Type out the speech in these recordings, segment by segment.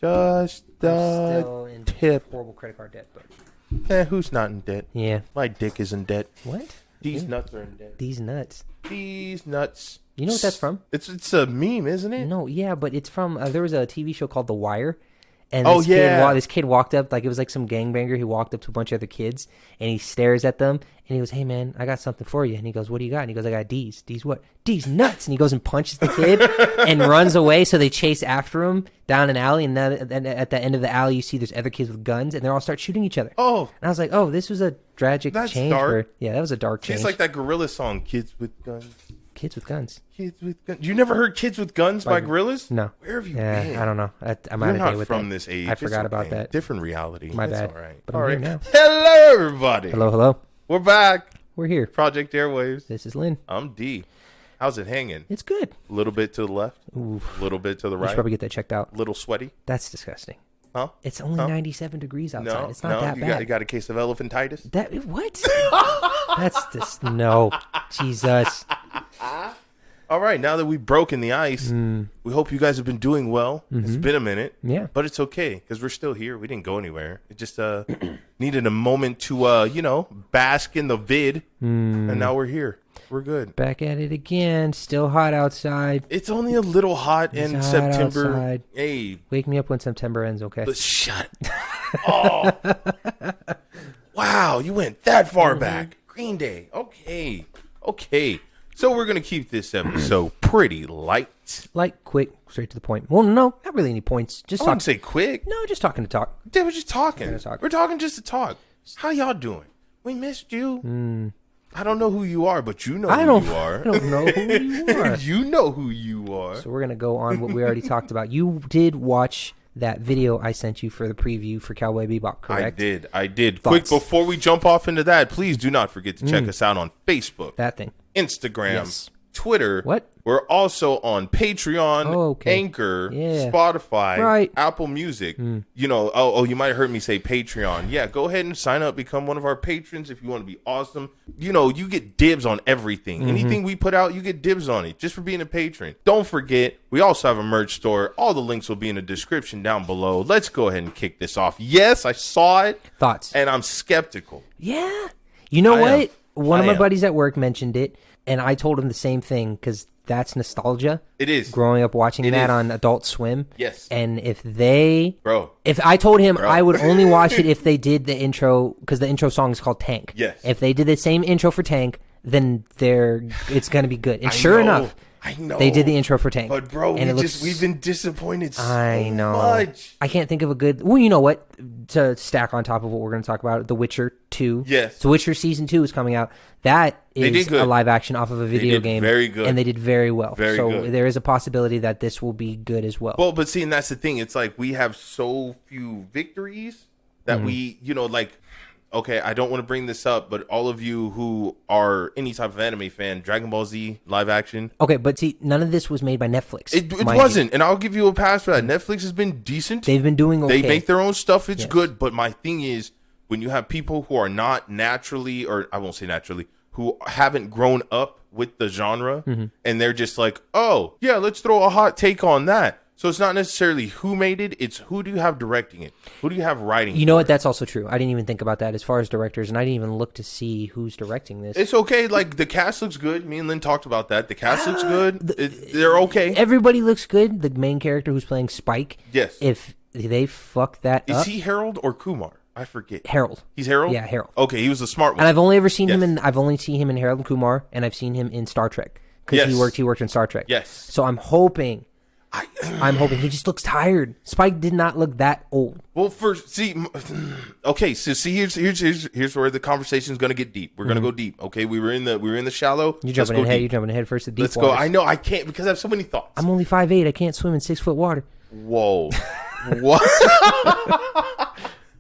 Just I'm the still in tip. horrible credit card debt, but Who's not in debt? yeah. My dick is in debt. What? These nuts are in debt. These nuts. These nuts. You know what that's from? It's a meme, isn't it? No, yeah, but it's from. There was a TV show called The Wire, and this kid walked up like it was like some gangbanger. He walked up to a bunch of other kids, and he stares at them, and he goes, "Hey man, I got something for you." And he goes, "What do you got?" And he goes, "I got D's. D's what? D's nuts." And he goes and punches the kid, and runs away. So they chase after him down an alley, and then at the end of the alley, you see there's other kids with guns, and they all start shooting each other. Oh, and I was like, "Oh, this was a tragic change." Dark. Yeah, that was a dark change. It's like that Gorillaz song, "Kids with Guns." Kids with guns. Kids with Guns. You never heard "Kids with Guns" by Gorillaz? No. Where have you been? I don't know. I'm You're out of not date with from that. this age. I forgot about that. Different reality. My That's bad. all right. But All I'm right. here now. Hello, everybody. Hello. We're back. We're here. Project Airwaves. This is Lynn. I'm D. How's it hanging? It's good. A little bit to the left. Oof. A little bit to the I right. should probably get that checked out. A little sweaty. That's disgusting. Huh? It's only 97 degrees outside. No, It's not that you bad. got a case of elephantitis? What? That's just no. Jesus. All right, now that we've broken the ice, we hope you guys have been doing well. It's been a minute. Yeah. But it's okay, because we're still here. We didn't go anywhere. It just needed a moment to, bask in the vid, and now we're here. We're good. Back at it again. Still hot outside. It's only a little hot in hot September. outside. Hey. Wake me up when September ends, okay? Shut. Oh. Wow, you went that far back. Green Day. Okay. So we're going to keep this episode pretty light. Light, quick, straight to the point. Well, no, not really any points. Just I talk. wouldn't say quick. No, just talking to talk. We're just talking. We're talking. We're talking just to talk. How y'all doing? We missed you. I don't know who you are, but you know who you are. I don't know who you are. You know who you are. So we're going to go on what we already talked about. You did watch that video I sent you for the preview for Cowboy Bebop, correct? I did. Thoughts? Quick, before we jump off into that, please do not forget to check us out on Facebook, That thing. Instagram, Yes. Twitter. What? We're also on Patreon, Oh, okay. Anchor, Yeah. Spotify, Right. Apple Music. You know, you might have heard me say Patreon. Yeah, go ahead and sign up, become one of our patrons if you want to be awesome. You know, you get dibs on everything. Anything we put out, you get dibs on it just for being a patron. Don't forget, we also have a merch store. All the links will be in the description down below. Let's go ahead and kick this off. Yes, I saw it. Thoughts? And I'm skeptical. Yeah. You know I what? am. One of I my am. buddies at work mentioned it, and I told him the same thing because that's nostalgia. It is. Growing up watching that is. on Adult Swim. Yes. And if I told him I would only watch it if they did the intro, because the intro song is called Tank. Yes. If they did the same intro for Tank, then it's going to be good. And I know. enough, I know. they did the intro for Tank. But bro, and we've been disappointed so I know. much. I can't think of a good. Well, you know what? To stack on top of what we're going to talk about, The Witcher 2. Yes. So Witcher Season 2 is coming out. That They is did good. a live action off of a video did game. very good. And they did very well. Very so good. there is a possibility that this will be good as well. Well, but see, and that's the thing. It's like we have so few victories that we, okay, I don't want to bring this up, but all of you who are any type of anime fan, Dragon Ball Z live action. Okay, but see, none of this was made by Netflix. It mind wasn't, you. and I'll give you a pass for that. Netflix has been decent. They've been doing okay. They make their own stuff. It's Yes. good. But my thing is, when you have people who are not naturally, or I won't say naturally, who haven't grown up with the genre, and they're just like, oh, yeah, let's throw a hot take on that. So it's not necessarily who made it. It's who do you have directing it? Who do you have writing You know for what? it? That's also true. I didn't even think about that as far as directors, and I didn't even look to see who's directing this. It's okay. Like, the cast looks good. Me and Lynn talked about that. The cast looks good. They're okay. Everybody looks good. The main character who's playing Spike. Yes. If they fuck that Is up, he Harold or Kumar? I forget. Harold. He's Harold? Yeah, Harold. Okay, he was the smart one. And I've only ever seen Yes. I've only seen him in Harold and Kumar, and I've seen him in Star Trek because Yes. he worked in Star Trek. Yes. So I'm hoping he just looks tired. Spike did not look that old. Well, okay. So see, here's where the conversation is going to get deep. We're going to go deep. Okay, we were in the shallow. You're jumping ahead first. The deep Let's waters. go. I know I can't because I have so many thoughts. I'm only 5'8". I can't swim in 6 foot water. Whoa, what?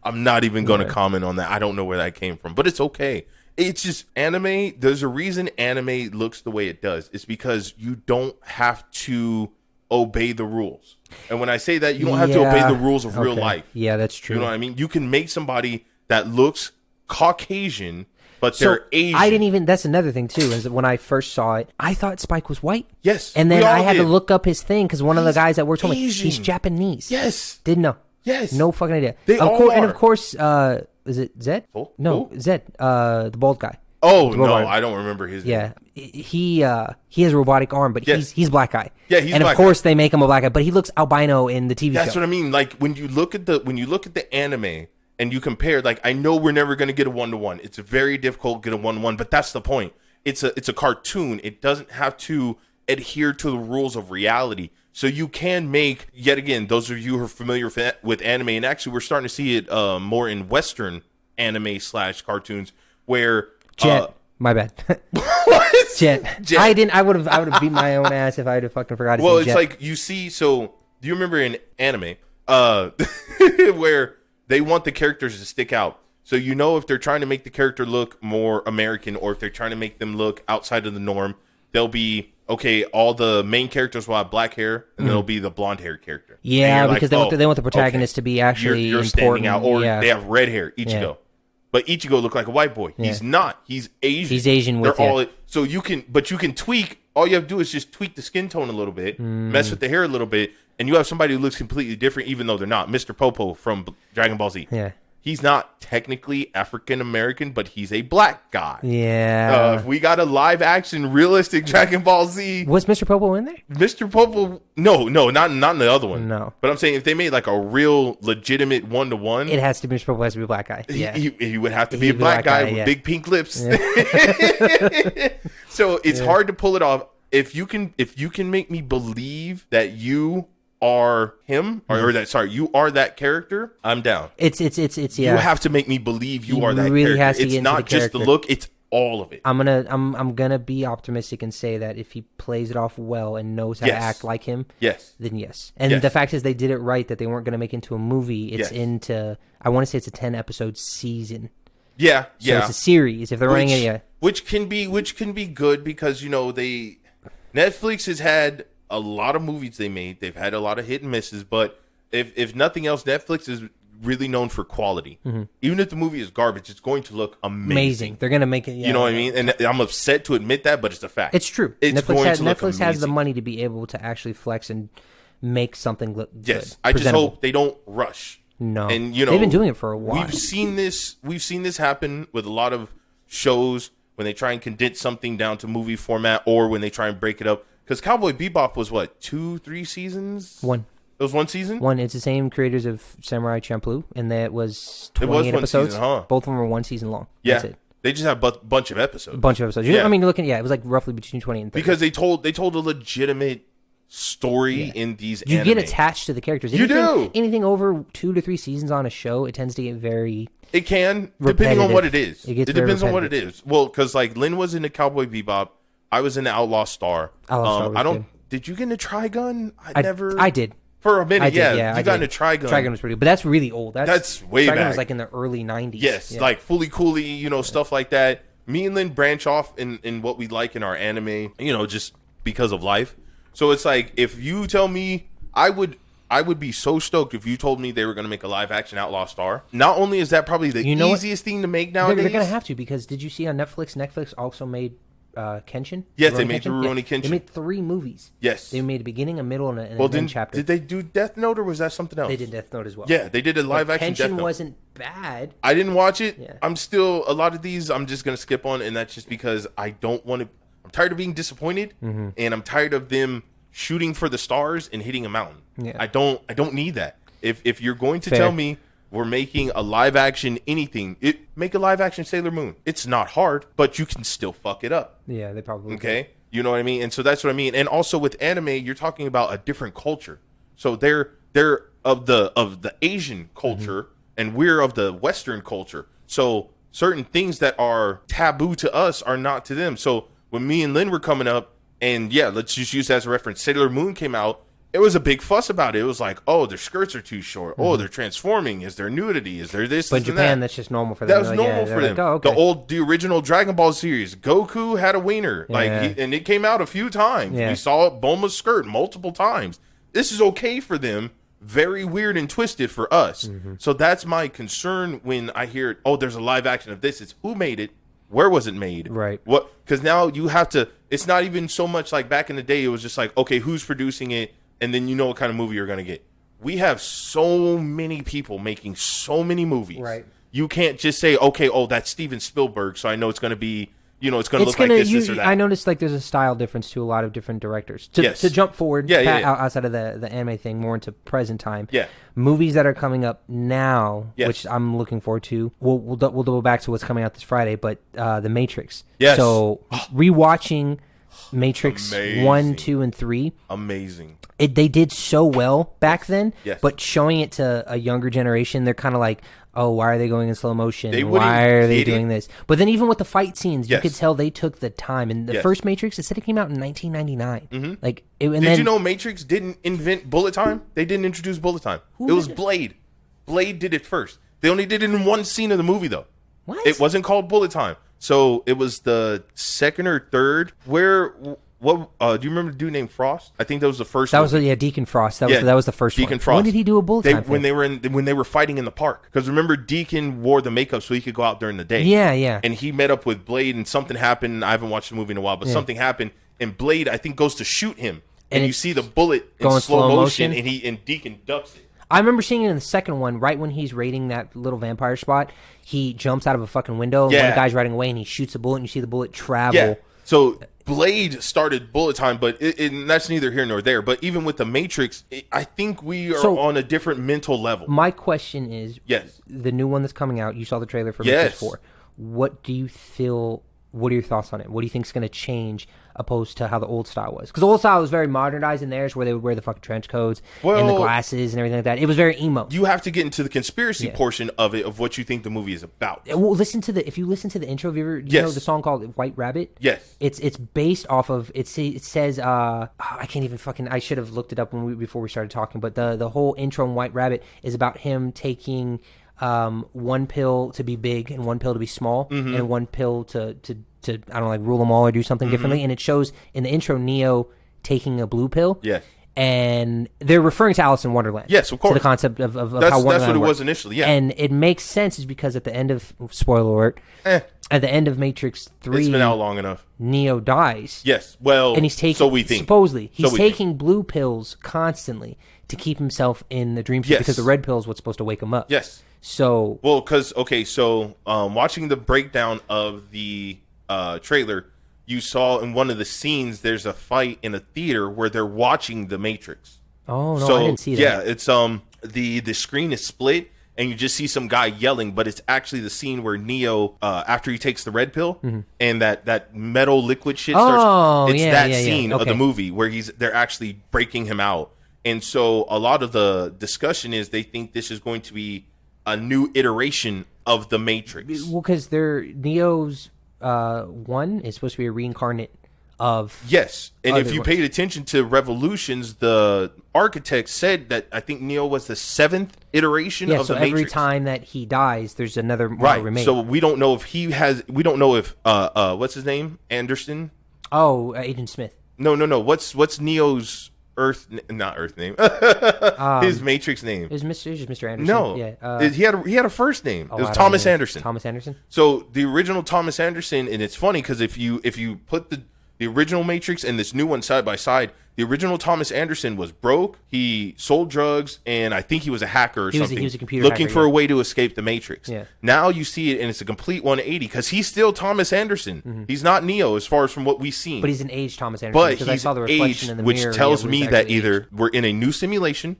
I'm not even going to comment on that. I don't know where that came from, but it's okay. It's just anime. There's a reason anime looks the way it does. It's because you don't have to obey the rules. And when I say that, you don't have to obey the rules of real life. Yeah, that's true. You know what I mean? You can make somebody that looks Caucasian but they're Asian. I didn't even. That's another thing too. Is that when I first saw it, I thought Spike was white. Yes, and then I had to look up his thing because one of the guys that worked told me he's Japanese. Yes, didn't know. Yes, no fucking idea. They all are. And of course, is it Zed? Oh, no, Zed, the bald guy. Oh no, I don't remember his name. Yeah, he has a robotic arm, but he's black guy. Yeah, he's and black of course they make him a black guy, but he looks albino in the TV show. That's what I mean. Like when you look at the anime and you compare, like I know we're never going to get a 1-to-1. It's very difficult to get a 1-to-1, but that's the point. It's a cartoon. It doesn't have to adhere to the rules of reality. So you can make, yet again, those of you who are familiar with anime, and actually we're starting to see it more in Western anime / cartoons where Jet. My bad. What? Jet. I would have beat my own ass if I had fucking forgot. Well, it's Jet. Like you see. So do you remember in anime where they want the characters to stick out? So you know if they're trying to make the character look more American, or if they're trying to make them look outside of the norm, they'll be okay. All the main characters will have black hair, and they'll be the blonde hair character. Yeah, because they want the protagonist to be actually you're standing out, or they have red hair. Ichigo. Yeah. But Ichigo looked like a white boy. Yeah. He's not. He's Asian. He's Asian with so you can tweak. All you have to do is just tweak the skin tone a little bit, mess with the hair a little bit, and you have somebody who looks completely different, even though they're not. Mr. Popo from Dragon Ball Z. Yeah. He's not technically African American, but he's a black guy. Yeah. If we got a live action, realistic Dragon Ball Z. Was Mr. Popo in there? Mr. Popo, no, not in the other one. No. But I'm saying if they made like a real legitimate 1-to-1, it has to be Mr. Popo has to be a black guy. Yeah. He would have to be a black guy with big pink lips. Yeah. So it's hard to pull it off. If you can make me believe that you are him, or that you are that character, I'm down. It's You have to make me believe you are that really character. It's not just the look, it's all of it. I'm gonna be optimistic and say that if he plays it off well and knows how to act like him, then yes. And the fact is they did it right, that they weren't gonna make it into a movie. It's into, I want to say it's a 10-episode season. Yeah. So it's a series if they're running it. Which can be good because Netflix has had a lot of movies they made. They've had a lot of hit and misses, but if nothing else, Netflix is really known for quality. Mm-hmm. Even if the movie is garbage, it's going to look amazing. They're going to make it. You know what I mean? And I'm upset to admit that, but it's a fact. It's true. Netflix has the money to be able to actually flex and make something look good. Yes, I just hope they don't rush. No, and they've been doing it for a while. We've seen this happen with a lot of shows when they try and condense something down to movie format, or when they try and break it up. Because Cowboy Bebop was what, 2-3 seasons? One. It was one season? One. It's the same creators of Samurai Champloo, and that was 28 episodes. Season, huh? Both of them were one season long. Yeah. That's it. They just have a bunch of episodes. Yeah. I mean, you're looking, it was like roughly between 20 and 30. Because they told a legitimate story in these You anime. get attached to the characters. Anything over 2 to 3 seasons on a show, it tends to get very... It can, repetitive. depending on what it is. It depends on what it is. Well, because like Lynn was into Cowboy Bebop. I was into Outlaw Star. Good. Did you get into Trigun? I did. For a minute, you got into Trigun. Trigun was pretty good, but that's really old. That's way back. Trigun was like in the early 90s. Yes, like Fully Cooley, stuff like that. Me and Lynn branch off in what we like in our anime, just because of life. So it's like, if you tell me, I would be so stoked if you told me they were going to make a live action Outlaw Star. Not only is that probably the easiest thing to make nowadays. They're going to have to, because did you see on Netflix? Netflix also made Kenshin. Yes, they made Rurouni Kenshin. They made 3 movies. Yes, they made a beginning, a middle, and an end chapter. Did they do Death Note, or was that something else? They did Death Note as well. Yeah, they did a live action Death Note. Kenshin wasn't bad. I didn't watch it. Yeah. I'm still, a lot of these I'm just gonna skip on, and that's just because I don't want to. I'm tired of being disappointed, and I'm tired of them shooting for the stars and hitting a mountain. Yeah. I don't need that. If you're going to tell me we're making a live action anything, make a live action Sailor Moon. It's not hard, but you can still fuck it up. Yeah, they probably okay. You know what I mean? And so that's what I mean. And also with anime, you're talking about a different culture. So they're of the Asian culture, and we're of the Western culture. So certain things that are taboo to us are not to them. So when me and Lynn were coming up, and let's just use that as a reference, Sailor Moon came out. It was a big fuss about it. It was like, oh, their skirts are too short. Oh, they're transforming. Is there nudity? Is there this? But in Japan, that's just normal for them. That was normal for them. Like, the original Dragon Ball series, Goku had a wiener, and it came out a few times. We saw Bulma's skirt multiple times. This is okay for them. Very weird and twisted for us. So that's my concern when I hear, oh, there's a live action of this. It's who made it, Where was it made? Right. What? Because now you have to. It's not even so much like back in the day. It was just like, okay, who's producing it, and then you know what kind of movie you're gonna get. We have so many people making so many movies. Right. You can't just say, okay, oh, that's Steven Spielberg, so I know it's gonna be. It's going to look like this or that. I noticed like there's a style difference to a lot of different directors. To jump forward outside of the anime thing, more into present time. Yeah. Movies that are coming up now, which I'm looking forward to. We'll double back to what's coming out this Friday, but The Matrix. Yes. So rewatching Matrix 1, 2, and 3. Amazing. They did so well back then, Yes. but showing it to a younger generation, they're kind of like, oh, why are they going in slow motion? Why are they doing this? But then even with the fight scenes, you could tell they took the time. And the first Matrix, it said it came out in 1999. Mm-hmm. Like, did you know Matrix didn't invent bullet time? They didn't introduce bullet time. It was Blade. Blade did it first. They only did it in one scene of the movie, though. What? It wasn't called bullet time. So it was the second or third. What do you remember the dude named Frost? I think that was the first. That was Deacon Frost. That was the first Deacon one. Frost. When did he do a bullet time? When they were fighting in the park. Because remember, Deacon wore the makeup so he could go out during the day. Yeah. And he met up with Blade, and something happened. I haven't watched the movie in a while, but something happened, and Blade I think goes to shoot him, and you see the bullet in slow motion, and Deacon ducks it. I remember seeing it in the second one, right when he's raiding that little vampire spot. He jumps out of a fucking window, and one guy's riding away, and he shoots a bullet, and you see the bullet travel. Yeah. So Blade started bullet time, but and that's neither here nor there. But even with the Matrix, I think we are on a different mental level. My question is, the new one that's coming out, you saw the trailer for Matrix 4. What do you feel? What are your thoughts on it? What do you think is going to change opposed to how the old style was? Because the old style was very modernized in theirs, where they would wear the fucking trench coats and the glasses and everything like that. It was very emo. You have to get into the conspiracy portion of it, of what you think the movie is about. Well, if you listen to the intro, you know the song called White Rabbit? Yes. It's based off of, it says, I can't even I should have looked it up before we started talking, but the whole intro in White Rabbit is about him taking one pill to be big and one pill to be small, and one pill to I don't know, like rule them all or do something differently. And it shows in the intro Neo taking a blue pill. Yes. And they're referring to Alice in Wonderland. Yes, of course. To the concept of how Wonderland that's what it works. was initially. Yeah. And it makes sense is because at the end of spoiler alert, at the end of Matrix 3, it's been out long enough. Neo dies. Yes. Well, and he's taking, so we think. Supposedly, he's taking blue pills constantly to keep himself in the dream state because the red pill is what's supposed to wake him up. Yes. So, watching the breakdown of the trailer, you saw in one of the scenes there's a fight in a theater where they're watching the Matrix. Oh no, I didn't see that. Yeah, it's the screen is split and you just see some guy yelling, but it's actually the scene where Neo after he takes the red pill and that metal liquid shit starts. It's that scene of the movie where they're actually breaking him out. And so a lot of the discussion is they think this is going to be a new iteration of the Matrix. Well, because Neo's one is supposed to be a reincarnate of... Yes, and if you paid attention to Revolutions, the architect said that I think Neo was the 7th iteration of the Matrix. Every time that he dies, there's another remake. So we don't know if we don't know if, what's his name? Anderson? Oh, Agent Smith. No. What's Neo's... not Earth name. His Matrix name. It was just Mr. Anderson. No, he had a first name. It was Thomas Anderson. Thomas Anderson. So the original Thomas Anderson, and it's funny because if you put the original Matrix and this new one side by side, the original Thomas Anderson was broke. He sold drugs, and I think he was a hacker or something. He was a computer looking hacker, for a way to escape the Matrix. Yeah. Now you see it, and it's a complete 180 because he's still Thomas Anderson. He's not Neo as far as from what we've seen. But he's an aged Thomas Anderson. But because I he's saw the reflection in the which mirror, tells me that either aged. we're in a new simulation,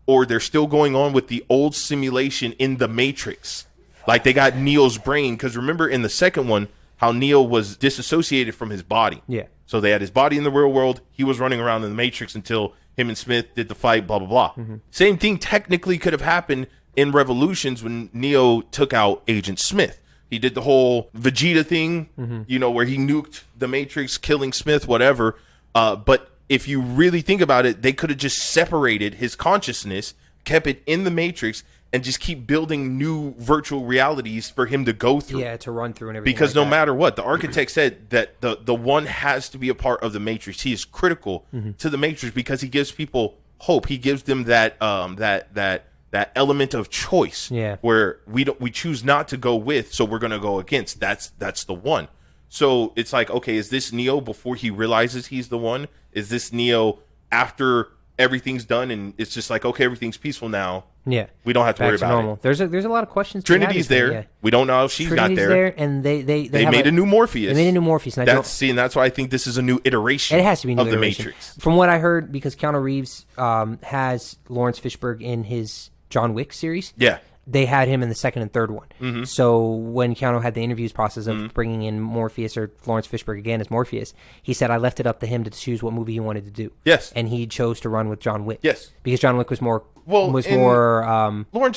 or they're still going on with the old simulation in the Matrix. Like they got Neo's brain, because remember in the second one how Neo was disassociated from his body. Yeah. So they had his body in the real world. He was running around in the Matrix until him and Smith did the fight, blah, blah, blah. Same thing technically could have happened in Revolutions when Neo took out Agent Smith. He did the whole Vegeta thing, where he nuked the Matrix, killing Smith, whatever. But if you really think about it, they could have just separated his consciousness, kept it in the Matrix, and just keep building new virtual realities for him to go through. Yeah, to run through and everything. Because no matter what, the architect said that the one has to be a part of the Matrix. He is critical to the Matrix because he gives people hope. He gives them that that element of choice. Yeah. Where we choose not to go with, so we're gonna go against. That's the one. So it's like, okay, is this Neo before he realizes he's the one? Is this Neo after everything's done and it's just like, okay, everything's peaceful now? Yeah, we don't have to worry about normal. it. There's a lot of questions. Trinity's there. Yeah. We don't know if she's Trinity's got there. And they made a new Morpheus. They made a new Morpheus. And that's why I think this is a new iteration. It has to be a new of iteration. The Matrix. From what I heard, because Keanu Reeves has Lawrence Fishburne in his John Wick series. Yeah. They had him in the second and third one. Mm-hmm. So when Keanu had the interviews process of bringing in Morpheus or Lawrence Fishburne again as Morpheus, he said, I left it up to him to choose what movie he wanted to do. Yes. And he chose to run with John Wick. Yes. Because John Wick was more... Lawrence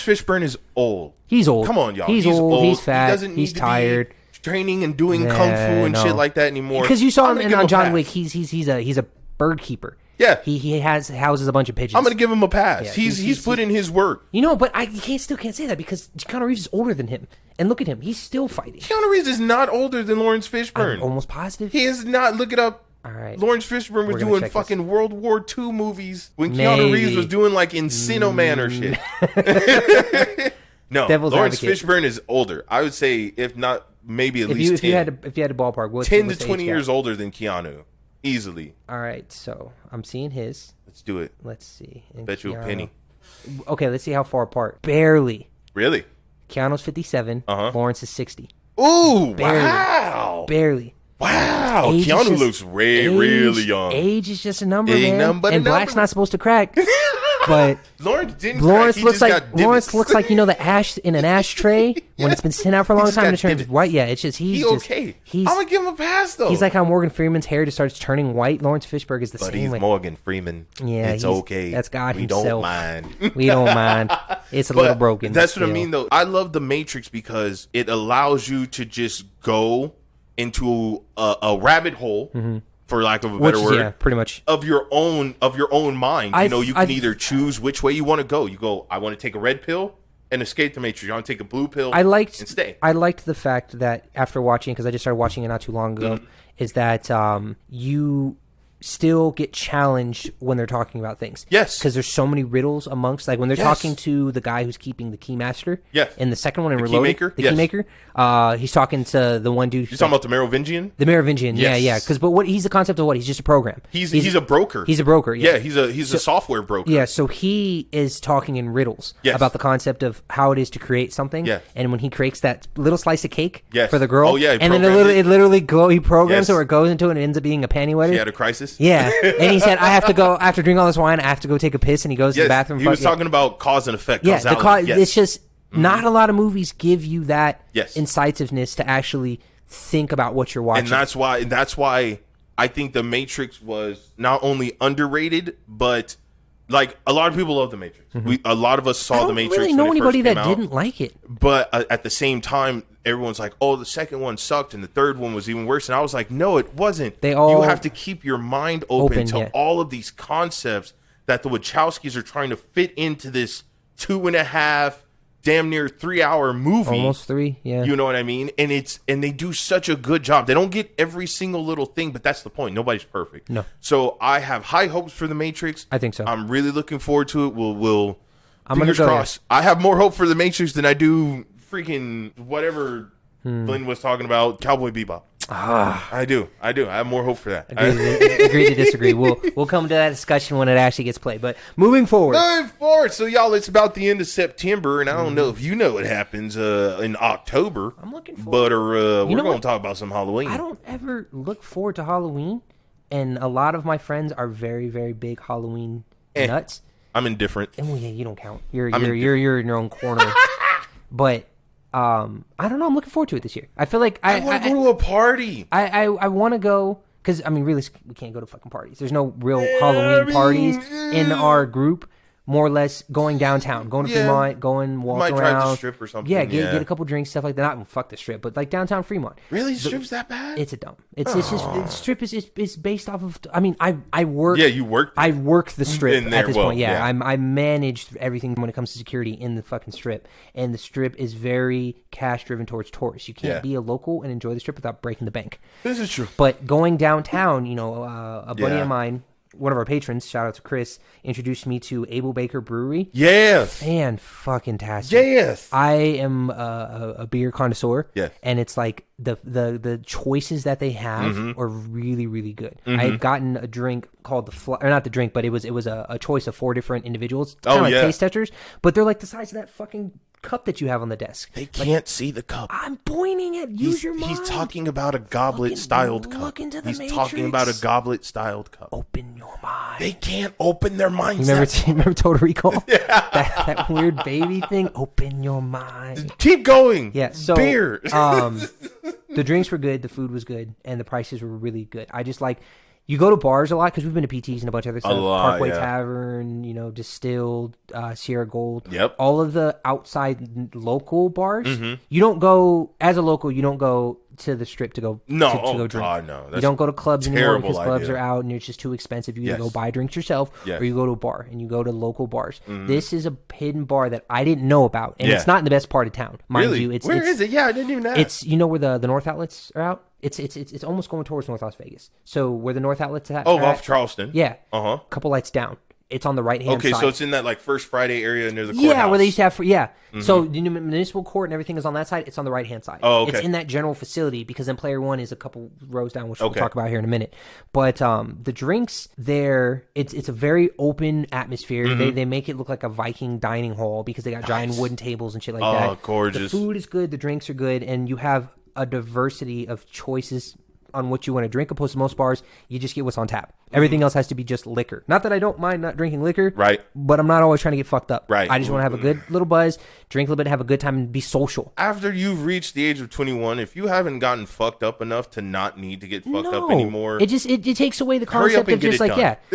Fishburne is old. He's old. Come on, y'all. He's old. He's fat. He's tired. Training and doing kung fu and shit like that anymore. Because you saw him on John Wick, he's a bird keeper. Yeah, he houses a bunch of pigeons. I'm gonna give him a pass. Yeah, he's put in his work. You know, but still can't say that because Keanu Reeves is older than him, and look at him, he's still fighting. Keanu Reeves is not older than Lawrence Fishburne. I'm almost positive he is not. Look it up. All right, Lawrence Fishburne was doing fucking World War II movies when Keanu Reeves was doing like Encino Man or shit. No, Lawrence Fishburne is older. I would say, if not, maybe at least 10. If you had to ballpark, what's 10 to 20 years older than Keanu, easily. All right, so I'm seeing his. Let's do it. Let's see. Bet you a penny. Okay, let's see how far apart. Barely. Really? Keanu's 57. Lawrence is 60. Ooh, barely. Wow. Barely. Wow. Keanu looks really young. Age is just a number, man. And black's not supposed to crack. But Lawrence looks like the ash in an ashtray when it's been sitting out for a long time and it turns white. Yeah, it's just he's okay. I'm gonna give him a pass though. He's like how Morgan Freeman's hair just starts turning white. Lawrence Fishburne is the same. But he's Morgan Freeman. Yeah, it's okay. That's God himself. Don't mind. We don't mind. It's a little broken. That's what I mean though. I love the Matrix because it allows you to just go into a rabbit hole. Mm-hmm. For lack of a better word, yeah, pretty much of your own mind. You can either choose which way you want to go. You go, I want to take a red pill and escape the Matrix. You want to take a blue pill and stay. I liked the fact that after watching, because I just started watching it not too long ago, is that you still get challenged when they're talking about things. Yes. Because there's so many riddles amongst, like when they're talking to the guy who's keeping the Keymaster. Yes. In the second one in Reloaded. Keymaker. He's talking to the one dude. You're talking about the Merovingian? The Merovingian, yes. yeah. But he's the concept of what? He's just a program. He's a broker. He's a broker, yeah. Yeah, he's a software broker. Yeah, so he is talking in riddles about the concept of how it is to create something. Yeah. And when he creates that little slice of cake yes. for the girl. Oh, yeah. And then it literally he programs it or it goes into it and it ends up being a panty wetter. She had a crisis? Yeah. And he said, I have to go, after drinking all this wine, I have to go take a piss, and he goes to the bathroom. He was talking about cause and effect. Yeah, it's just not a lot of movies give you that incisiveness to actually think about what you're watching. And that's why I think The Matrix was not only underrated, but like a lot of people love The Matrix. A lot of us saw The Matrix. I don't really know anybody that didn't like it. But at the same time, everyone's like, oh, the second one sucked and the third one was even worse. And I was like, no, it wasn't. You have to keep your mind open to all of these concepts that the Wachowskis are trying to fit into this 2.5, damn near 3-hour movie. Almost 3, yeah. You know what I mean? And they do such a good job. They don't get every single little thing, but that's the point. Nobody's perfect. No. So I have high hopes for The Matrix. I think so. I'm really looking forward to it. I'm fingers crossed. I have more hope for The Matrix than I do freaking whatever Glenn was talking about, Cowboy Bebop. I do. I have more hope for that. Agree to disagree. We'll come to that discussion when it actually gets played. But moving forward. So y'all, it's about the end of September, and I don't know if you know what happens in October. I'm looking forward. But we're going to talk about some Halloween. I don't ever look forward to Halloween, and a lot of my friends are very, very big Halloween nuts. I'm indifferent. And well, yeah, you don't count. You're in your own corner. But I don't know. I'm looking forward to it this year. I feel like I want to go to a party. I want to go because really we can't go to fucking parties. There's no real Halloween parties in our group. More or less going downtown, going to Fremont, going walking around. Try the strip or something. Yeah, get a couple drinks, stuff like that. Not fuck the strip, but like downtown Fremont. Really, the strip's that bad? It's a dumb. It's just strip is based off of. I mean, I work. Yeah, you work. I work the strip at this point. Yeah, I managed everything when it comes to security in the fucking strip, and the strip is very cash driven towards tourists. You can't be a local and enjoy the strip without breaking the bank. This is true. But going downtown, a buddy of mine. one of our patrons, shout out to Chris, introduced me to Able Baker Brewery. Yes. Fan-fucking-tastic. Yes. I am a beer connoisseur. Yes. And it's like the choices that they have are really, really good. I had gotten a drink called or not the drink, but it was a choice of 4 different individuals. Kind of like taste testers, but they're like the size of that fucking cup that you have on the desk. They can't see the cup. I'm pointing at your mind. He's talking about a goblet-styled cup. Look into the He's Matrix. talking about a goblet-styled cup. Open your mind. They can't open their minds. Remember Total Recall? that weird baby thing? Open your mind. Keep going. Yeah, so beer. The drinks were good, the food was good, and the prices were really good. I just like, you go to bars a lot because we've been to PTs and a bunch of other stuff. Parkway Tavern, Distilled, Sierra Gold. Yep. All of the outside local bars. You don't go, as a local, you don't go to the strip to go to go drink. God, no. You don't go to clubs anymore because idea. clubs are out and it's just too expensive. You either go buy drinks yourself or you go to a bar and you go to local bars. This is a hidden bar that I didn't know about, and it's not in the best part of town, mind you. Where is it? Yeah, I didn't even ask. It's where the North Outlets are out. It's almost going towards North Las Vegas. So where the North Outlets are at. Off Charleston. Yeah. Uh-huh. A couple lights down. It's on the right hand side. Okay, so it's in that like First Friday area near the courthouse. Yeah, where they used to have So the municipal court and everything is on that side. It's on the right hand side. Oh, okay. It's in that general facility because then player 1 is a couple rows down, which we'll talk about here in a minute. But the drinks there, it's a very open atmosphere. They make it look like a Viking dining hall because they got giant wooden tables and shit like that. Oh, gorgeous. The food is good, the drinks are good, and you have a diversity of choices on what you want to drink. Opposed to most bars, you just get what's on tap. Everything else has to be just liquor. Not that I don't mind not drinking liquor, right? But I'm not always trying to get fucked up. Right. I just want to have a good little buzz, drink a little bit, have a good time, and be social. After you've reached the age of 21, if you haven't gotten fucked up enough to not need to get fucked up anymore, it takes away the concept of just like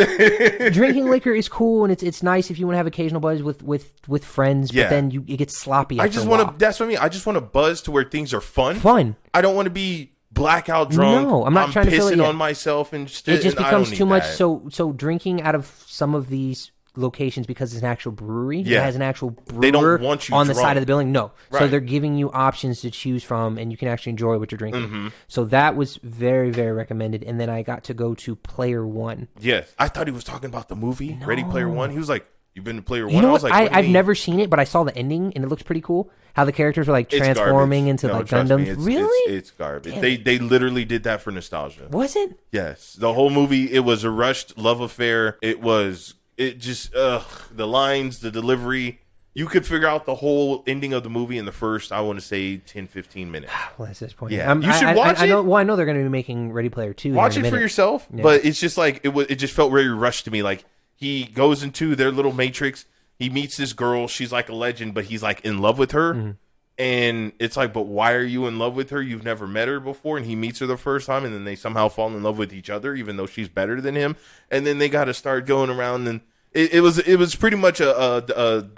drinking liquor is cool and it's nice if you want to have occasional buzz with friends, but then it gets sloppy. That's what I mean. I just want to buzz to where things are fun. I don't want to be blackout drunk. No, I'm not trying to pissing on myself and it just becomes too much. So drinking out of some of these locations because it's an actual brewery. It has an actual brewer they don't want you on the drunk. side of the building. No. Right. So they're giving you options to choose from and you can actually enjoy what you're drinking. So that was very, very recommended. And then I got to go to Player One. Yes. I thought he was talking about the movie Ready Player One. He was like, "You've been to Player One?" You know I was what? like, I've never seen it, but I saw the ending and it looks pretty cool. How the characters were like transforming into like Gundams. Really? It's garbage. They literally did that for nostalgia. Was it? Yes. The whole movie, it was a rushed love affair. It just the lines, the delivery. You could figure out the whole ending of the movie in the first, I want to say, 10, 15 minutes. Well, that's disappointing. Yeah. You should watch it. I know they're going to be making Ready Player 2. Watch it for yourself, but it's just like, it just felt very rushed to me. Like, he goes into their little matrix. He meets this girl. She's like a legend, but he's like in love with her. And it's like, but why are you in love with her? You've never met her before. And he meets her the first time, and then they somehow fall in love with each other, even though she's better than him. And then they got to start going around, and it was pretty much a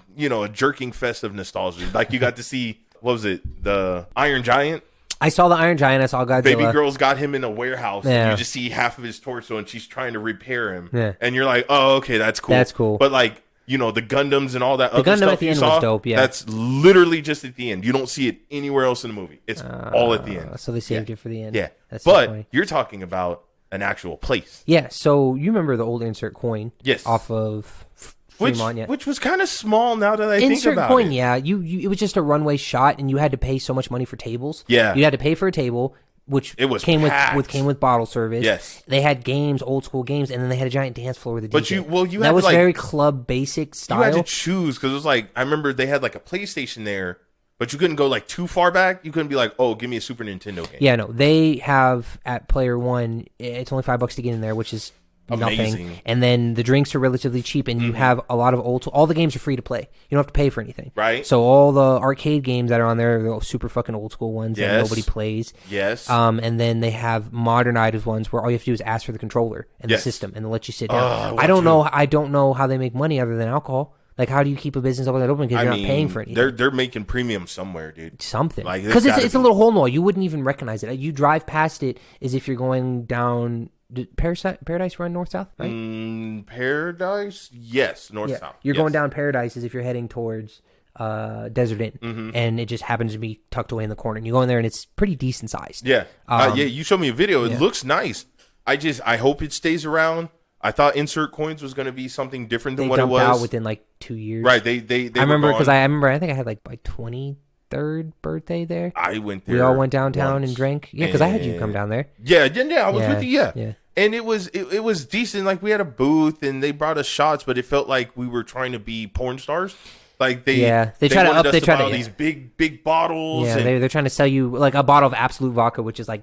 jerking fest of nostalgia. Like, you got to see, what was it, the Iron Giant? I saw the Iron Giant. I saw Godzilla. Baby girl's got him in a warehouse. Yeah. And you just see half of his torso, and she's trying to repair him. Yeah. And you're like, oh, okay, that's cool. That's cool. But like, the Gundams and all that other stuff stuff at the you end saw, was dope, yeah. That's literally just at the end. You don't see it anywhere else in the movie. It's all at the end. So they saved it for the end. Yeah. That's but you're talking about an actual place. Yeah. So you remember the old insert coin? Yes. Off of Fremont, which was kind of small now that I think about insert coin, it. yeah. It was just a runway shot, and you had to pay so much money for tables. Yeah. You had to pay for a table, which came with bottle service. Yes. They had games, old school games, and then they had a giant dance floor with a DJ. But that was very club basic style. You had to choose because it was like, I remember they had like a PlayStation there, but you couldn't go like too far back. You couldn't be like, oh, give me a Super Nintendo game. Yeah, no. They have at Player One, it's only $5 to get in there, which is amazing. Nothing. And then the drinks are relatively cheap, and you have a lot of all the games are free to play. You don't have to pay for anything. Right. So all the arcade games that are on there are super fucking old school ones that nobody plays. Yes. And then they have modernized ones where all you have to do is ask for the controller and the system, and they'll let you sit down. I don't know how they make money other than alcohol. Like, how do you keep a business open because you're not paying for anything? They're making premium somewhere, dude. Something. Because it's a little hole in the wall. You wouldn't even recognize it. You drive past it as if you're going down... Did Paradise run north-south, right? Paradise? Yes, north-south. You're going down Paradise as if you're heading towards Desert Inn, and it just happens to be tucked away in the corner. And you go in there, and it's pretty decent sized. Yeah. You showed me a video. It looks nice. I hope it stays around. I thought insert coins was going to be something different than They what it dumped was. out within like 2 years. Right. They I remember because I think I had like my 23rd birthday there. I went there. We all went downtown once, and drank. Yeah, because I had you come down there. Yeah, I was with you. Yeah. And it was decent. Like, we had a booth and they brought us shots, but it felt like we were trying to be porn stars. Like, they try to up. They try to these big bottles. Yeah, they're trying to sell you like a bottle of Absolute Vodka, which is like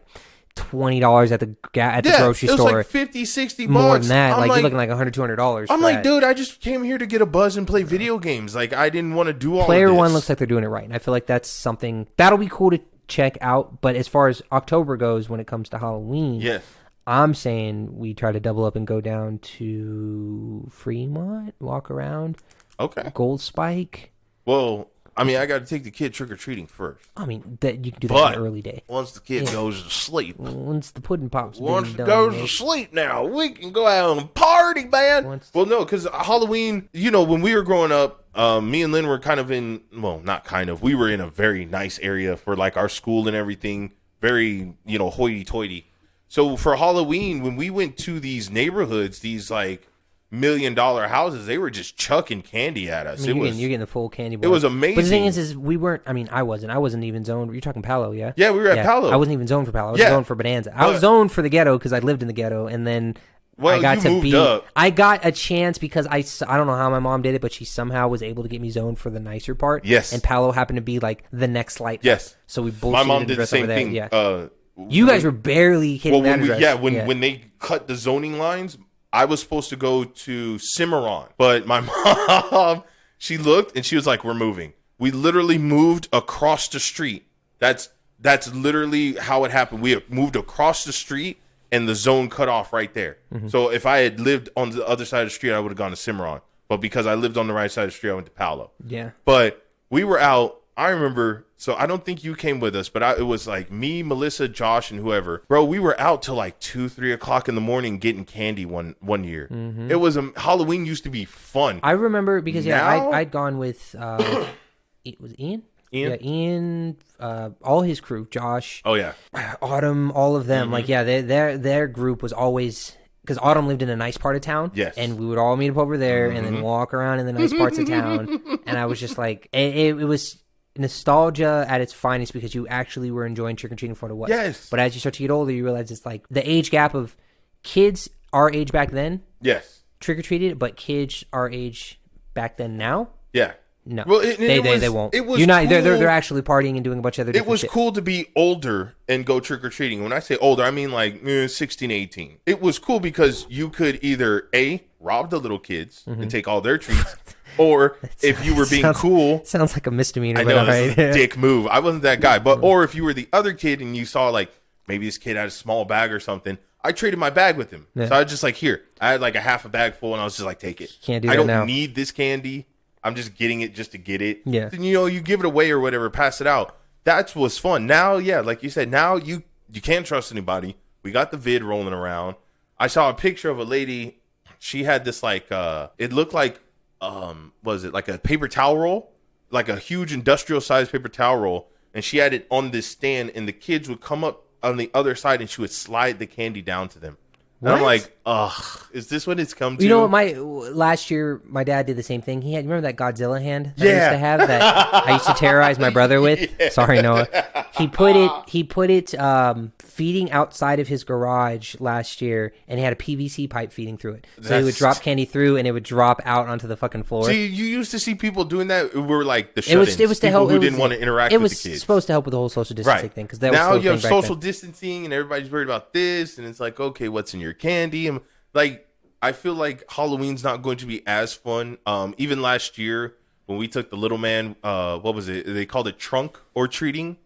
$20 at the grocery store. It was like $50-$60 more than that. Like, you're looking like $100-$200. I'm like, dude, I just came here to get a buzz and play video games. Like, I didn't want to do all Player of this. One looks like they're doing it right, and I feel like that's something that'll be cool to check out. But as far as October goes, when it comes to Halloween, yes, I'm saying we try to double up and go down to Fremont, walk around. Okay. Gold Spike. Well, I mean, I got to take the kid trick-or-treating first. I mean, that you can do that on an early day. Once the kid goes to sleep. Once the pudding pops. Once it goes to sleep now, we can go out and party, man. Well, no, because Halloween, when we were growing up, me and Lynn were kind of in, well, not kind of, we were in a very nice area for like our school and everything. Very, hoity-toity. So for Halloween, when we went to these neighborhoods, these like $1 million houses, they were just chucking candy at us. I mean, you're getting the full candy bar. It was amazing. But the thing is we weren't. I mean, I wasn't even zoned. You're talking Palo, yeah? Yeah, we were at Palo. I wasn't even zoned for Palo. I was zoned for Bonanza. I was zoned for the ghetto because I lived in the ghetto, and then I got to be. I got a chance because I don't know how my mom did it, but she somehow was able to get me zoned for the nicer part. Yes. And Palo happened to be like the next light. Yes. So we bullshitted. My mom did the same thing. Yeah. You guys were barely hitting that address. When they cut the zoning lines, I was supposed to go to Cimarron, but my mom, she looked and she was like, "We're moving." We literally moved across the street. That's literally how it happened. We moved across the street and the zone cut off right there. Mm-hmm. So if I had lived on the other side of the street, I would have gone to Cimarron. But because I lived on the right side of the street, I went to Palo. Yeah. But we were out. I remember, so I don't think you came with us, but it was like me, Melissa, Josh, and whoever. Bro, we were out till like 2-3 o'clock in the morning getting candy one year. Mm-hmm. It was Halloween used to be fun. I remember because I'd gone with it was Ian. Yeah, Ian, all his crew, Josh. Oh yeah, Autumn, all of them. Mm-hmm. Like their group was always. Because Autumn lived in a nice part of town, yes, and we would all meet up over there, and then walk around in the nice parts of town. And I was just like, it was nostalgia at its finest because you actually were enjoying trick-or-treating for what it was. Yes. But as you start to get older, you realize it's like the age gap of kids our age back then. Yes. Trick-or-treated, but kids our age back then now. Yeah. No. Well, they won't. It was You're not. cool. They're actually partying and doing a bunch of other. It was shit. cool to be older and go trick or treating. When I say older, I mean like 16, 18. It was cool because you could either rob the little kids and take all their treats, or if you were being cool, sounds like a misdemeanor. I know, it's a dick move. I wasn't that guy, but or if you were the other kid and you saw like maybe this kid had a small bag or something. I traded my bag with him, so I was just like, here. I had like a half a bag full, and I was just like, take it. Can't do that now. I don't need this candy. I'm just getting it just to get it. Yeah. And, you give it away or whatever, pass it out. That's what's fun. Now, yeah, like you said, now you can't trust anybody. We got the vid rolling around. I saw a picture of a lady. She had this like, it looked like, was it like a paper towel roll? Like a huge industrial sized paper towel roll. And she had it on this stand and the kids would come up on the other side and she would slide the candy down to them. And I'm like, ugh, is this what it's come to? You know what? Last year, my dad did the same thing. He had, remember that Godzilla hand that I used to have that I used to terrorize my brother with? Yeah. Sorry, Noah. He put it feeding outside of his garage last year, and he had a PVC pipe feeding through it. So he would drop candy through, and it would drop out onto the fucking floor. See, you used to see people doing that. We were like the shut-ins. It was to help. Who didn't want to interact with the kids. It was supposed to help with the whole social distancing thing. Because now you have social distancing, and everybody's worried about this, and it's like, okay, what's in your candy? And like, I feel like Halloween's not going to be as fun. Even last year when we took the little man, what was it? They called it trunk or treating.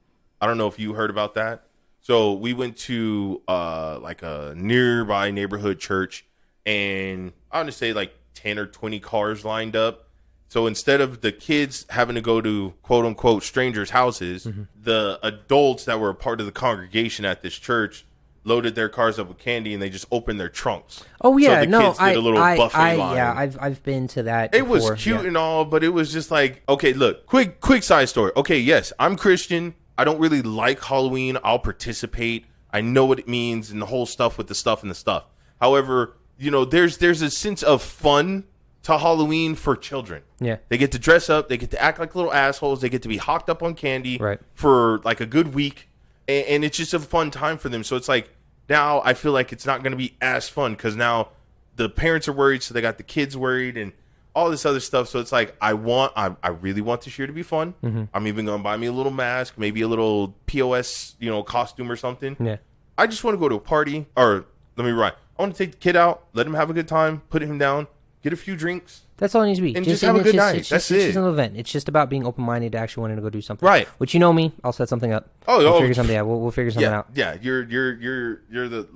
I don't know if you heard about that. So we went to like a nearby neighborhood church, and I want to say like 10 or 20 cars lined up. So instead of the kids having to go to quote unquote strangers' houses, the adults that were a part of the congregation at this church loaded their cars up with candy, and they just opened their trunks. Oh yeah, so the kids did a little buffet line. Yeah, I've been to that. It was cute and all, but it was just like, okay, look, quick side story. Okay, yes, I'm Christian. I don't really like Halloween. I'll participate. I know what it means and the whole stuff with the stuff and the stuff. However, there's a sense of fun to Halloween for children. Yeah. They get to dress up. They get to act like little assholes. They get to be hocked up on candy for like a good week. And it's just a fun time for them. So it's like now I feel like it's not going to be as fun because now the parents are worried. So they got the kids worried and all this other stuff. So it's like I really want this year to be fun. Mm-hmm. I'm even going to buy me a little mask, maybe a little POS, costume or something. Yeah. I just want to go to a party or let me write. I want to take the kid out, let him have a good time, put him down. Get a few drinks. That's all it needs to be. And just have a good night. That's it. It's just an event. It's just about being open-minded to actually wanting to go do something. Right. Which me, I'll set something up. We'll figure something out. We'll figure something out. Yeah. You're the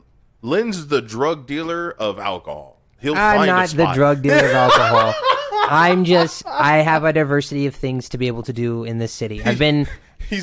Lynn's the drug dealer of alcohol. I'm not the drug dealer of alcohol. I have a diversity of things to be able to do in this city. I've been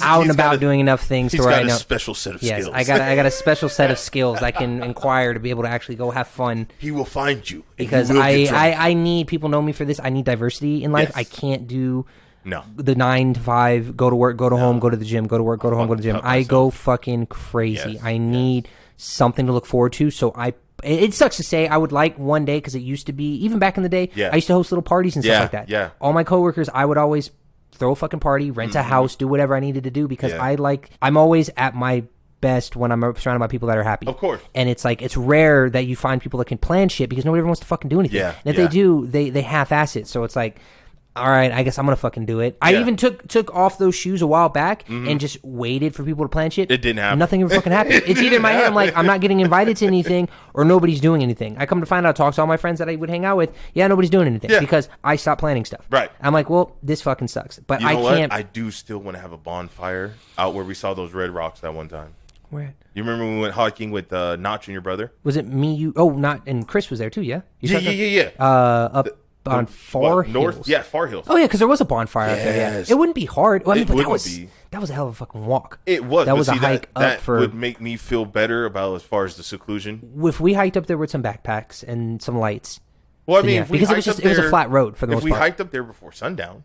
out and about doing enough things to where I know. He's got a special set of skills. I got a special set of skills I can acquire to be able to actually go have fun. He will find you because I need people know me for this. I need diversity in life. Yes. I can't do the 9 to 5, go to work, go to home, go to the gym, go to work, go to home, go to the gym. I go fucking crazy. Yes. I need something to look forward to. So it sucks to say I would like one day because it used to be, even back in the day, I used to host little parties and stuff like that. Yeah. All my coworkers, I would always throw a fucking party, rent a house, do whatever I needed to do because I'm always at my best when I'm surrounded by people that are happy. Of course. And it's like, it's rare that you find people that can plan shit because nobody ever wants to fucking do anything. Yeah. And if they do, they half-ass it. So it's like, all right, I guess I'm going to fucking do it. I even took off those shoes a while back and just waited for people to plan shit. It didn't happen. Nothing ever fucking happened. It's either in my head, I'm like, I'm not getting invited to anything or nobody's doing anything. I come to find out, talk to all my friends that I would hang out with. Yeah, nobody's doing anything because I stopped planning stuff. Right. I'm like, well, this fucking sucks. But you know I can't. What? I do still want to have a bonfire out where we saw those red rocks that one time. Where? You remember when we went hiking with Notch and your brother? Was it me, you? Oh, not, and Chris was there too, yeah? Yeah. Up on Far Hills. North? Yeah, Far Hills. Oh, yeah, because there was a bonfire out there, yeah. It wouldn't be hard. Well, I mean, but that was a hell of a fucking walk. It was. That was a hike up for... That would make me feel better about as far as the seclusion. If we hiked up there with some backpacks and some lights. Well, I mean, because it was a flat road for the most part. If we hiked up there before sundown.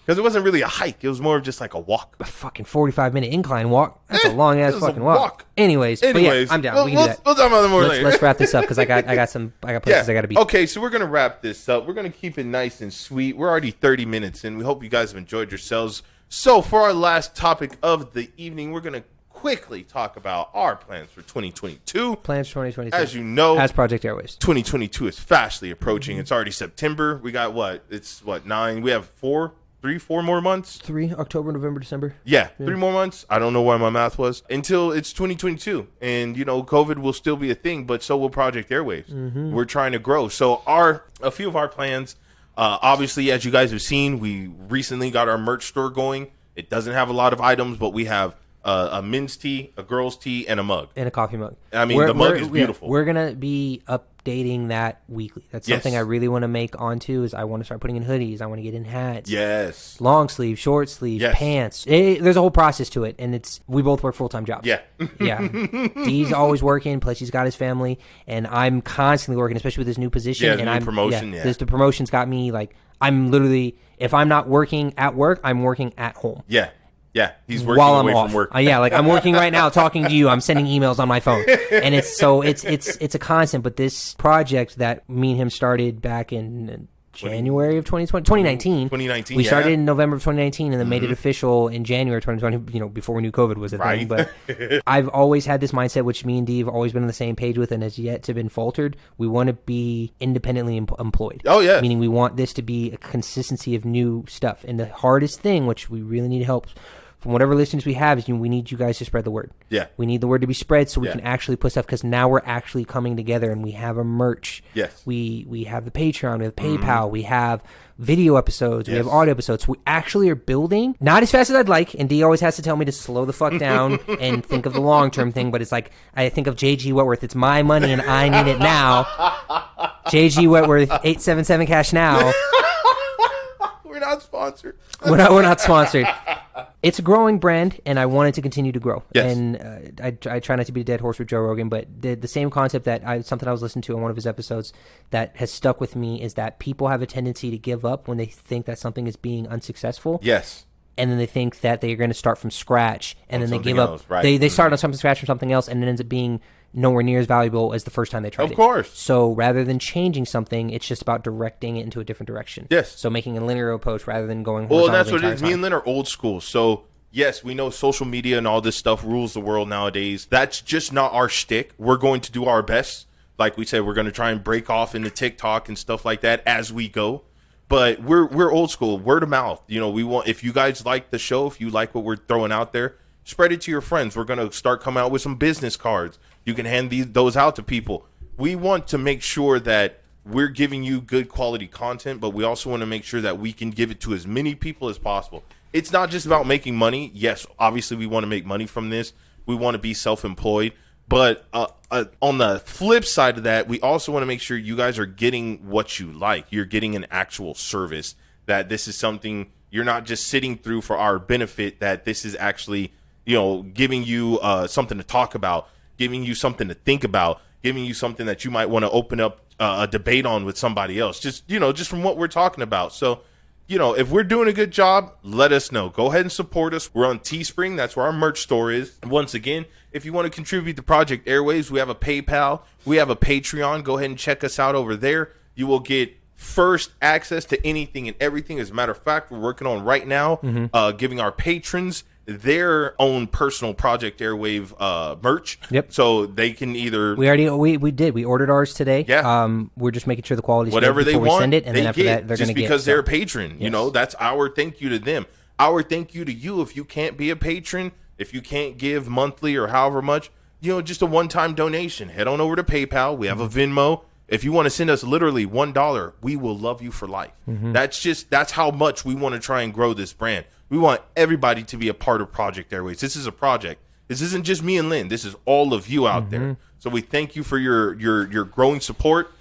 Because it wasn't really a hike. It was more of just like a walk. A fucking 45-minute incline walk. That's a long-ass fucking walk. Anyways, but yeah, I'm down. We can do that. We'll talk about that more later. Let's wrap this up because I got places I got to be. Okay, so we're going to wrap this up. We're going to keep it nice and sweet. We're already 30 minutes in. We hope you guys have enjoyed yourselves. So for our last topic of the evening, we're going to quickly talk about our plans for 2022. Plans for 2022. As you know, as Project Airwaves. 2022 is fastly approaching. Mm-hmm. It's already September. We got It's 9. We have 4 more months. 3 October, November, December. Yeah, 3 more months. I don't know where my math was until it's 2022, and COVID will still be a thing, but so will Project Airwaves. Mm-hmm. We're trying to grow. So a few of our plans. Obviously, as you guys have seen, we recently got our merch store going. It doesn't have a lot of items, but we have a men's tee, a girl's tee, and a mug. And a coffee mug. I mean, the mug is beautiful. We're going to be updating that weekly. That's something I really want to make onto is I want to start putting in hoodies. I want to get in hats. Yes. Long sleeve, short sleeve, pants. There's a whole process to it, and we both work full-time jobs. Yeah. Yeah. Dee's always working, plus he's got his family, and I'm constantly working, especially with this new position. Yeah, promotion, The promotion's got me, I'm literally, if I'm not working at work, I'm working at home. Yeah. Yeah, he's working away from work. I'm working right now, talking to you. I'm sending emails on my phone, and it's a constant. But this project that me and him started back in January of 2019. We started in November of 2019, and then made it official in January 2020. Before we knew COVID was a thing. But I've always had this mindset, which me and Dee have always been on the same page with, and has yet to been faltered. We want to be independently employed. Oh yeah, meaning we want this to be a consistency of new stuff. And the hardest thing, which we really need help from whatever listeners we have, is we need you guys to spread the word. Yeah. We need the word to be spread so we can actually put stuff, because now we're actually coming together and we have a merch. Yes. We have the Patreon, we have PayPal, we have video episodes, we have audio episodes. So we actually are building, not as fast as I'd like, and Dee always has to tell me to slow the fuck down and think of the long-term thing, but it's like, I think of J.G. Wentworth, it's my money and I need it now. J.G. Wentworth, 877 cash now. We're not sponsored. We're not sponsored. It's a growing brand, and I want it to continue to grow. Yes. And I try not to be a dead horse with Joe Rogan, but the same concept something I was listening to on one of his episodes that has stuck with me is that people have a tendency to give up when they think that something is being unsuccessful. Yes. And then they think that they're going to start from scratch, and then they give up. Right. They start on something scratch from something else, and it ends up being nowhere near as valuable as the first time they tried it. Of course. So rather than changing something, it's just about directing it into a different direction. Yes. So making a linear approach rather than going horizontal. Well, that's what it is. Me and Lynn are old school. So, yes, we know social media and all this stuff rules the world nowadays. That's just not our shtick. We're going to do our best. Like we said, we're going to try and break off into TikTok and stuff like that as we go. But we're old school, word of mouth. You know, we want, if you guys like the show, if you like what we're throwing out there, spread it to your friends. We're going to start coming out with some business cards. You can hand those out to people. We want to make sure that we're giving you good quality content, but we also want to make sure that we can give it to as many people as possible. It's not just about making money. Yes, obviously we want to make money from this. We want to be self-employed. But on the flip side of that, we also want to make sure you guys are getting what you like. You're getting an actual service, that this is something you're not just sitting through for our benefit, that this is actually, you know, giving you something to talk about, giving you something to think about, giving you something that you might want to open up a debate on with somebody else. Just, you know, just from what we're talking about. So, you know, if we're doing a good job, let us know. Go ahead and support us. We're on Teespring. That's where our merch store is. Once again, if you want to contribute to Project Airwaves, we have a PayPal. We have a Patreon. Go ahead and check us out over there. You will get first access to anything and everything. As a matter of fact, we're working on right now giving our patrons their own personal Project Airwave merch. Yep. So they can either... We ordered ours today. Yeah. We're just making sure the quality's whatever good they before want, we send it, and they then after get, that they're going to get... just because they're a patron. Yes. You know, that's our thank you to them. Our thank you to you if you can't be a patron, if you can't give monthly or however much, you know, just a one-time donation. Head on over to PayPal. We have a Venmo. If you want to send us literally $1, we will love you for life. That's how much we want to try and grow this brand. We want everybody to be a part of Project Airwaves. This is a project. This isn't just me and Lynn. This is all of you out there. So we thank you for your growing support.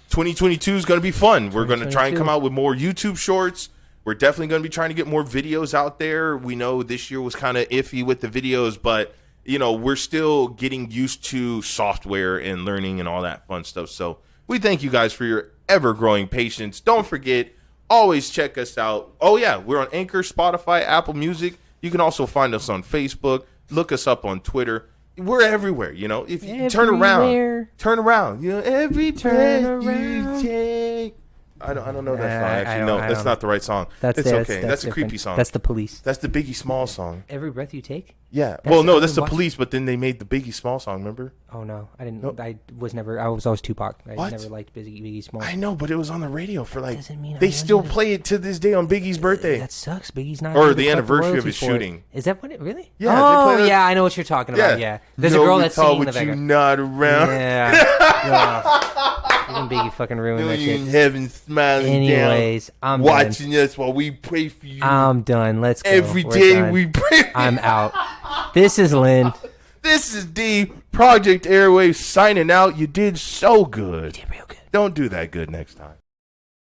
2022 is going to be fun. We're going to try and come out with more YouTube shorts. We're definitely going to be trying to get more videos out there. We know this year was kind of iffy with the videos, but you know, we're still getting used to software and learning and all that fun stuff. So we thank you guys for your ever-growing patience. Don't forget, always check us out. Oh, yeah, we're on Anchor, Spotify, Apple Music. You can also find us on Facebook. Look us up on Twitter. We're everywhere, you know. If you turn around. You know, every breath you take. I don't know that song. Actually, no, that's not the right song. It's okay. That's a creepy song. That's the Police. That's the Biggie Small song. Every breath you take? Yeah. Well, no, that's the Police, but then they made the Biggie Small song, remember? Oh, no. I didn't. Nope. I was always Tupac. I What? never liked Biggie Small. I know, but it was on the radio for like... Doesn't mean They I still wanted it. play it to this day on Biggie's birthday. That sucks. Biggie's not... Or able to the collect anniversary of his royalties for it. shooting. Is that what it... Really? Yeah, they Oh, play yeah. I know what you're talking about. Yeah. There's a No girl that's guitar singing in the with you background. not around. Yeah. Even Biggie fucking ruined that In shit. heaven smiling Anyways, down, I'm watching us while we pray for you. I'm done. Let's go. Every We're day done. we pray for I'm you. out. This is Lynn. This is D, Project Airwaves signing out. You did so good. You did real good. Don't do that good next time.